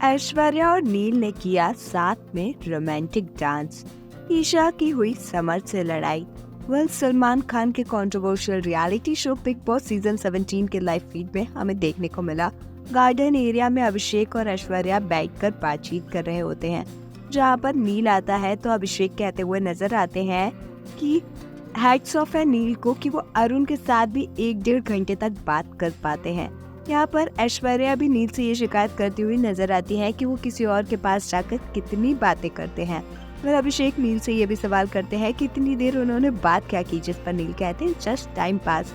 ऐश्वर्या और नील ने किया साथ में रोमांटिक डांस। ईशा की हुई समर से लड़ाई। सलमान खान के controversial reality show big boss season 17 के लाइव फीड में हमें देखने को मिला। गार्डन एरिया में अभिषेक और ऐश्वर्या बैठकर बातचीत कर रहे होते हैं। जहां पर नील आता है तो अभिषेक कहते हुए नजर आते हैं कि हैट्स ऑफ है नील को कि वो अरुण के साथ भी 1-1.5 घंटे तक बात कर पाते हैं। यहाँ पर ऐश्वर्या भी नील से ये शिकायत करती हुई नजर आती है कि वो किसी और के पास जाकर कितनी बातें करते हैं। फिर अभिषेक नील से ये भी सवाल करते हैं कि इतनी देर उन्होंने बात क्या की, जिस पर नील कहते हैं जस्ट टाइम पास।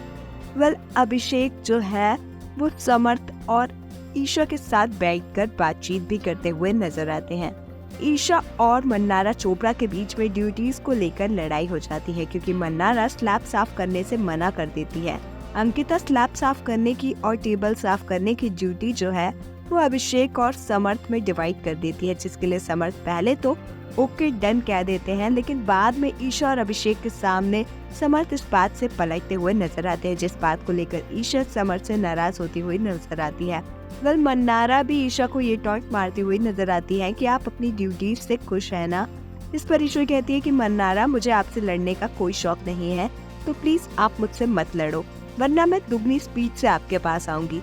अभिषेक जो है वो समर्थ और ईशा के साथ बैठकर बातचीत भी करते हुए नजर आते हैं। ईशा और मन्नारा चोपड़ा के बीच में ड्यूटीज को लेकर लड़ाई हो जाती है क्योंकि मन्नारा स्लैब साफ करने से मना कर देती है। अंकिता स्लैब साफ करने की और टेबल साफ करने की ड्यूटी जो है वो अभिषेक और समर्थ में डिवाइड कर देती है, जिसके लिए समर्थ पहले तो ओके डन कह देते हैं, लेकिन बाद में ईशा और अभिषेक के सामने समर्थ इस बात से पलटते हुए नजर आते हैं, जिस बात को लेकर ईशा समर्थ से नाराज होती हुई नजर आती है। मन्नारा भी ईशा को ये टॉन्ट मारती हुई नजर आती है कि आप अपनी ड्यूटी से खुश है ना। इस पर ईशा कहती है कि मन्नारा, मुझे आपसे लड़ने का कोई शौक नहीं है, तो प्लीज आप मुझसे मत लड़ो, वरना मैं दुगनी स्पीड से आपके पास आऊंगी।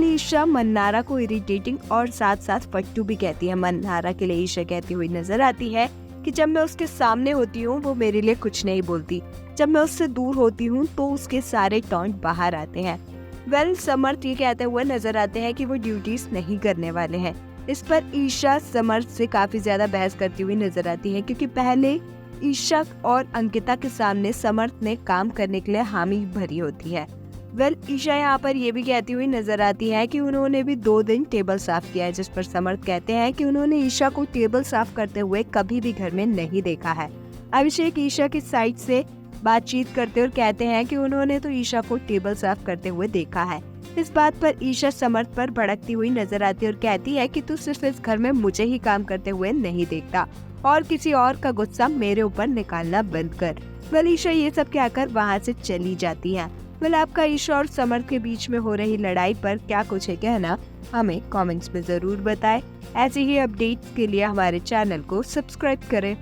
ईशा मन्नारा को इरिटेटिंग और साथ साथ फट्टू भी कहती है। मन्नारा के लिए ईशा कहती हुई नजर आती है कि जब मैं उसके सामने होती हूँ वो मेरे लिए कुछ नहीं बोलती, जब मैं उससे दूर होती हूँ तो उसके सारे टॉन्ट बाहर आते हैं। समर्थ ये कहते हुए नजर आते हैं कि वो ड्यूटीज नहीं करने वाले हैं। इस पर ईशा समर्थ से काफी ज्यादा बहस करती हुई नजर आती है क्योंकि पहले ईशा और अंकिता के सामने समर्थ ने काम करने के लिए हामी भरी होती है। ईशा यहाँ पर ये भी कहती हुई नजर आती है कि उन्होंने भी 2 दिन टेबल साफ किया है, जिस पर समर्थ कहते हैं कि उन्होंने ईशा को टेबल साफ करते हुए कभी भी घर में नहीं देखा है। अभिषेक ईशा की साइड से बातचीत करते और कहते हैं कि उन्होंने तो ईशा को टेबल साफ करते हुए देखा है। इस बात पर ईशा समर्थ पर भड़कती हुई नजर आती है और कहती है कि तू सिर्फ इस घर में मुझे ही काम करते हुए नहीं देखता और किसी और का गुस्सा मेरे ऊपर निकालना बंद कर। ईशा ये सब कहकर वहाँ से चली जाती है। आपका ईशा और समर्थ के बीच में हो रही लड़ाई पर क्या कुछ है कहना, हमें कमेंट्स में जरूर बताएं। ऐसे ही अपडेट्स के लिए हमारे चैनल को सब्सक्राइब करें।